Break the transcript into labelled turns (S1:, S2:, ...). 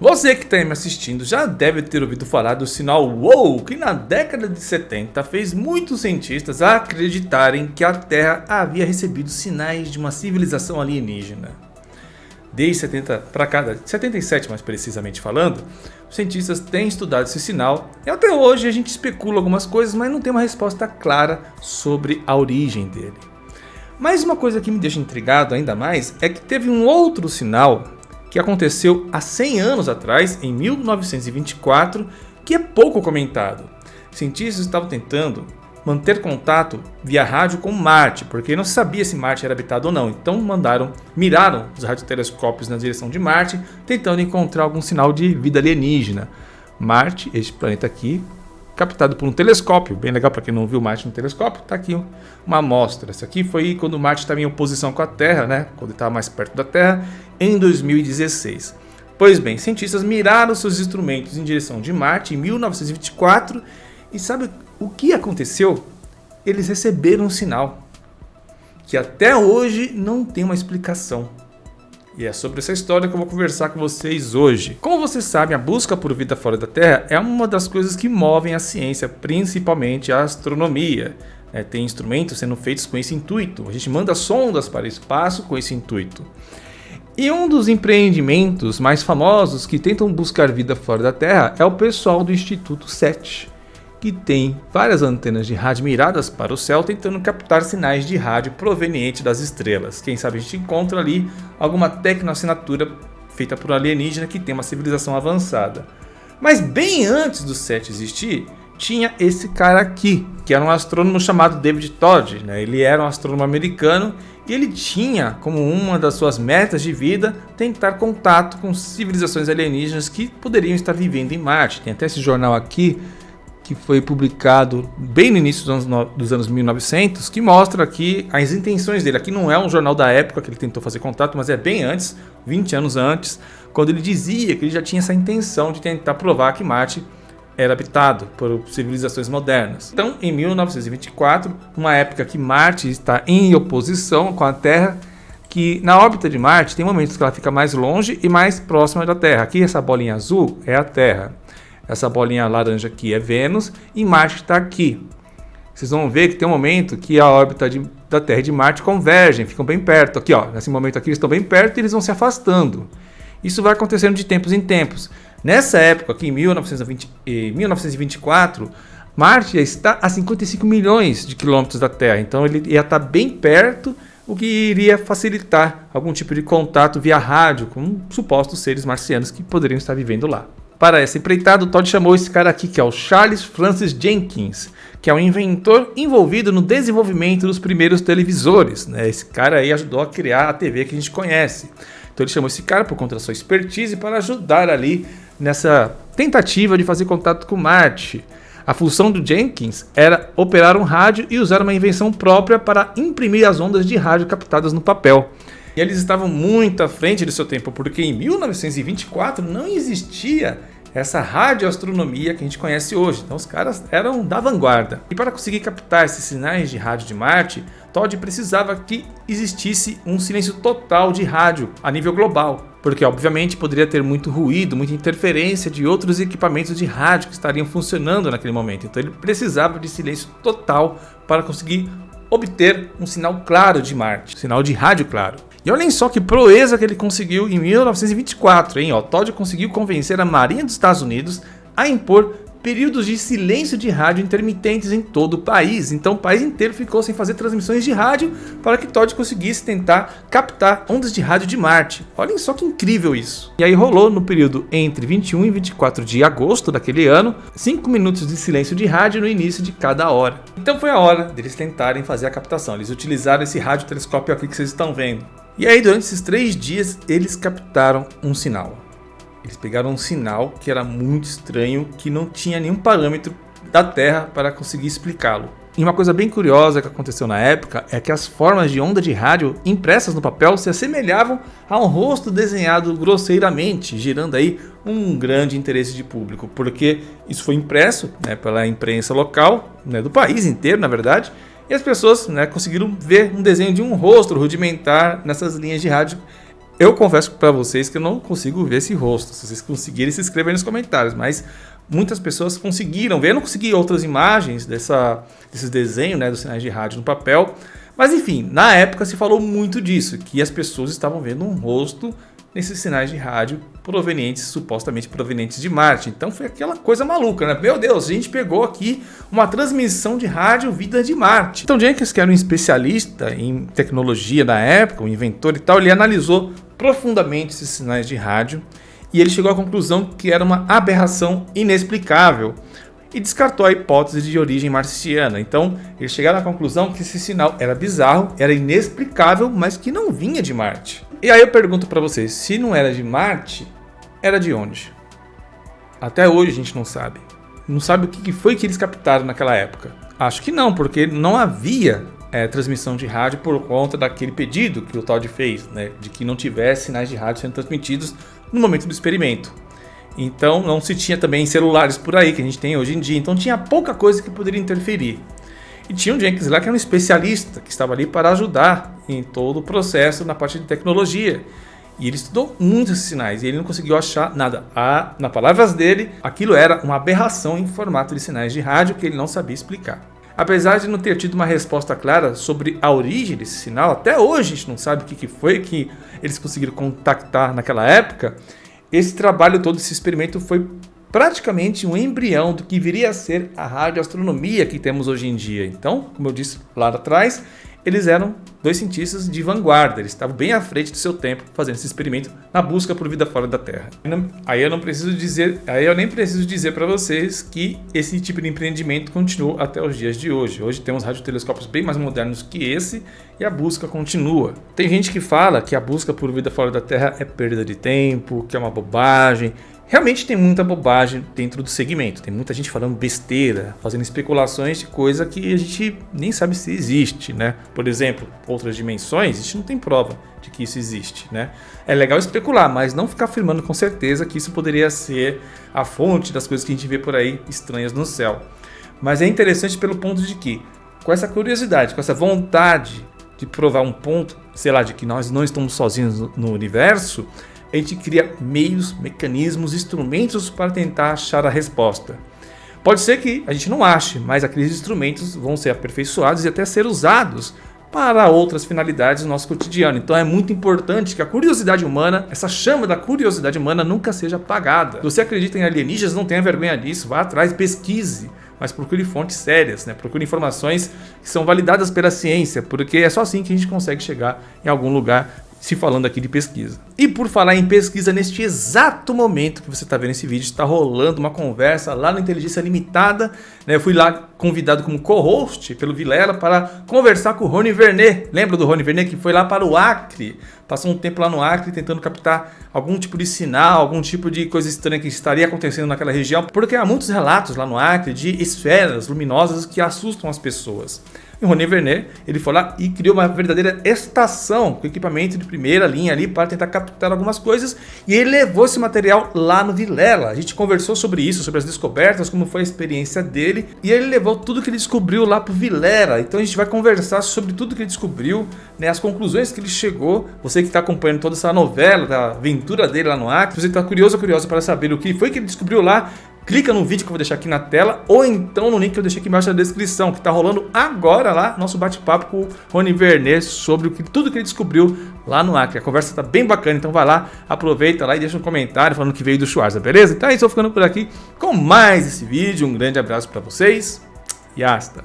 S1: Você que está aí me assistindo já deve ter ouvido falar do sinal WOW, que na década de 70 fez muitos cientistas acreditarem que a Terra havia recebido sinais de uma civilização alienígena. Desde 70 para cá, 77 mais precisamente falando, os cientistas têm estudado esse sinal e até hoje a gente especula algumas coisas, mas não tem uma resposta clara sobre a origem dele. Mas uma coisa que me deixa intrigado ainda mais é que teve um outro sinal que aconteceu há 100 anos atrás, em 1924, que é pouco comentado. Cientistas estavam tentando manter contato via rádio com Marte, porque não se sabia se Marte era habitado ou não. Então miraram os radiotelescópios na direção de Marte, tentando encontrar algum sinal de vida alienígena. Marte, este planeta aqui, captado por um telescópio, bem legal para quem não viu Marte no telescópio, está aqui uma amostra. Essa aqui foi quando Marte estava em oposição com a Terra, né? Quando ele estava mais perto da Terra, em 2016. Pois bem, cientistas miraram seus instrumentos em direção de Marte em 1924 e sabe o que aconteceu? Eles receberam um sinal que até hoje não tem uma explicação. E é sobre essa história que eu vou conversar com vocês hoje. Como vocês sabem, a busca por vida fora da Terra é uma das coisas que movem a ciência, principalmente a astronomia. Tem instrumentos sendo feitos com esse intuito. A gente manda sondas para o espaço com esse intuito. E um dos empreendimentos mais famosos que tentam buscar vida fora da Terra é o pessoal do Instituto SET, que tem várias antenas de rádio miradas para o céu tentando captar sinais de rádio provenientes das estrelas. Quem sabe a gente encontra ali alguma tecnoassinatura feita por um alienígena que tem uma civilização avançada. Mas bem antes do SET existir, tinha esse cara aqui, que era um astrônomo chamado David Todd. Ele era um astrônomo americano e ele tinha como uma das suas metas de vida tentar contato com civilizações alienígenas que poderiam estar vivendo em Marte. Tem até esse jornal aqui, que foi publicado bem no início dos anos 1900, que mostra aqui as intenções dele. Aqui não é um jornal da época que ele tentou fazer contato, mas é bem antes, 20 anos antes, quando ele dizia que ele já tinha essa intenção de tentar provar que Marte era habitado por civilizações modernas. Então, em 1924, uma época que Marte está em oposição com a Terra, que na órbita de Marte tem momentos que ela fica mais longe e mais próxima da Terra. Aqui essa bolinha azul é a Terra. Essa bolinha laranja aqui é Vênus e Marte está aqui. Vocês vão ver que tem um momento que a órbita da Terra e de Marte convergem, ficam bem perto. Aqui, ó, nesse momento aqui eles estão bem perto e eles vão se afastando. Isso vai acontecendo de tempos em tempos. Nessa época, aqui em 1924, Marte está a 55 milhões de quilômetros da Terra. Então ele ia estar bem perto, o que iria facilitar algum tipo de contato via rádio com supostos seres marcianos que poderiam estar vivendo lá. Para essa empreitada, o Todd chamou esse cara aqui, que é o Charles Francis Jenkins, que é um inventor envolvido no desenvolvimento dos primeiros televisores. Esse cara aí ajudou a criar a TV que a gente conhece. Então ele chamou esse cara por conta da sua expertise para ajudar ali nessa tentativa de fazer contato com Marte. A função do Jenkins era operar um rádio e usar uma invenção própria para imprimir as ondas de rádio captadas no papel. E eles estavam muito à frente do seu tempo, porque em 1924 não existia essa radioastronomia que a gente conhece hoje. Então os caras eram da vanguarda. E para conseguir captar esses sinais de rádio de Marte, Todd precisava que existisse um silêncio total de rádio a nível global. Porque obviamente poderia ter muito ruído, muita interferência de outros equipamentos de rádio que estariam funcionando naquele momento. Então ele precisava de silêncio total para conseguir obter um sinal claro de Marte, sinal de rádio claro. E olhem só que proeza que ele conseguiu em 1924, hein? Todd conseguiu convencer a Marinha dos Estados Unidos a impor períodos de silêncio de rádio intermitentes em todo o país. Então o país inteiro ficou sem fazer transmissões de rádio para que Todd conseguisse tentar captar ondas de rádio de Marte. Olhem só que incrível isso. E aí rolou no período entre 21 e 24 de agosto daquele ano, 5 minutos de silêncio de rádio no início de cada hora. Então foi a hora deles tentarem fazer a captação. Eles utilizaram esse radiotelescópio aqui que vocês estão vendo. E aí durante esses 3 dias eles captaram um sinal. Eles pegaram um sinal que era muito estranho, que não tinha nenhum parâmetro da Terra para conseguir explicá-lo. E uma coisa bem curiosa que aconteceu na época é que as formas de onda de rádio impressas no papel se assemelhavam a um rosto desenhado grosseiramente, gerando aí um grande interesse de público, porque isso foi impresso pela imprensa local, do país inteiro na verdade, e as pessoas conseguiram ver um desenho de um rosto rudimentar nessas linhas de rádio Eu confesso para vocês que eu não consigo ver esse rosto. Se vocês conseguirem, se inscrevam aí nos comentários. Mas muitas pessoas conseguiram ver. Eu não consegui outras imagens desses desenhos, né, dos sinais de rádio no papel. Mas enfim, na época se falou muito disso, que as pessoas estavam vendo um rosto nesses sinais de rádio supostamente provenientes de Marte. Então foi aquela coisa maluca, né? Meu Deus, a gente pegou aqui uma transmissão de rádio vinda de Marte. Então Jenkins, que era um especialista em tecnologia na época, um inventor e tal, ele analisou profundamente esses sinais de rádio e ele chegou à conclusão que era uma aberração inexplicável e descartou a hipótese de origem marciana. Então, eles chegaram à conclusão que esse sinal era bizarro, era inexplicável, mas que não vinha de Marte. E aí eu pergunto para vocês, se não era de Marte, era de onde? Até hoje a gente não sabe. Não sabe o que foi que eles captaram naquela época. Acho que não, porque não havia transmissão de rádio por conta daquele pedido que o Todd fez, né, de que não tivesse sinais de rádio sendo transmitidos no momento do experimento. Então não se tinha também celulares por aí que a gente tem hoje em dia, então tinha pouca coisa que poderia interferir. E tinha um Jenkins lá que era um especialista, que estava ali para ajudar em todo o processo na parte de tecnologia. E ele estudou muitos sinais e ele não conseguiu achar nada. Nas palavras dele, aquilo era uma aberração em formato de sinais de rádio que ele não sabia explicar. Apesar de não ter tido uma resposta clara sobre a origem desse sinal, até hoje a gente não sabe o que foi que eles conseguiram contactar naquela época. Esse trabalho todo, esse experimento foi praticamente um embrião do que viria a ser a radioastronomia que temos hoje em dia. Então, como eu disse lá atrás, eles eram dois cientistas de vanguarda, eles estavam bem à frente do seu tempo fazendo esse experimento na busca por vida fora da Terra. Aí eu nem preciso dizer para vocês que esse tipo de empreendimento continuou até os dias de hoje. Hoje temos radiotelescópios bem mais modernos que esse e a busca continua. Tem gente que fala que a busca por vida fora da Terra é perda de tempo, que é uma bobagem. Realmente tem muita bobagem dentro do segmento, tem muita gente falando besteira, fazendo especulações de coisa que a gente nem sabe se existe, né? Por exemplo, outras dimensões, a gente não tem prova de que isso existe, né? É legal especular, mas não ficar afirmando com certeza que isso poderia ser a fonte das coisas que a gente vê por aí estranhas no céu. Mas é interessante pelo ponto de que, com essa curiosidade, com essa vontade de provar um ponto, sei lá, de que nós não estamos sozinhos no universo, a gente cria meios, mecanismos, instrumentos para tentar achar a resposta. Pode ser que a gente não ache, mas aqueles instrumentos vão ser aperfeiçoados e até ser usados para outras finalidades no nosso cotidiano. Então é muito importante que a curiosidade humana, essa chama da curiosidade humana nunca seja apagada. Se você acredita em alienígenas, não tenha vergonha disso, vá atrás, pesquise, mas procure fontes sérias, né? Procure informações que são validadas pela ciência, porque é só assim que a gente consegue chegar em algum lugar, se falando aqui de pesquisa. E por falar em pesquisa, neste exato momento que você está vendo esse vídeo, está rolando uma conversa lá no Inteligência Limitada, né? Eu fui lá convidado como co-host pelo Vilela para conversar com o Rony Vernet. Lembra do Rony Vernet que foi lá para o Acre? Passou um tempo lá no Acre tentando captar algum tipo de sinal, algum tipo de coisa estranha que estaria acontecendo naquela região, porque há muitos relatos lá no Acre de esferas luminosas que assustam as pessoas. E o Rony Vernet, ele foi lá e criou uma verdadeira estação com equipamento de primeira linha ali para tentar captar algumas coisas, e ele levou esse material lá no Vilela. A gente conversou sobre isso, sobre as descobertas, como foi a experiência dele, e ele levou tudo que ele descobriu lá pro Vilela. Então a gente vai conversar sobre tudo que ele descobriu, né, as conclusões que ele chegou. Você que está acompanhando toda essa novela da aventura dele lá no Acre, você que está curioso ou curiosa para saber o que foi que ele descobriu lá, clica no vídeo que eu vou deixar aqui na tela, ou então no link que eu deixei aqui embaixo na descrição, que está rolando agora lá, nosso bate-papo com o Rony Vernet sobre tudo que ele descobriu lá no Acre. A conversa está bem bacana, então vai lá, aproveita lá e deixa um comentário falando que veio do Schwarza, beleza? Então é isso, eu ficando por aqui com mais esse vídeo. Um grande abraço para vocês e hasta!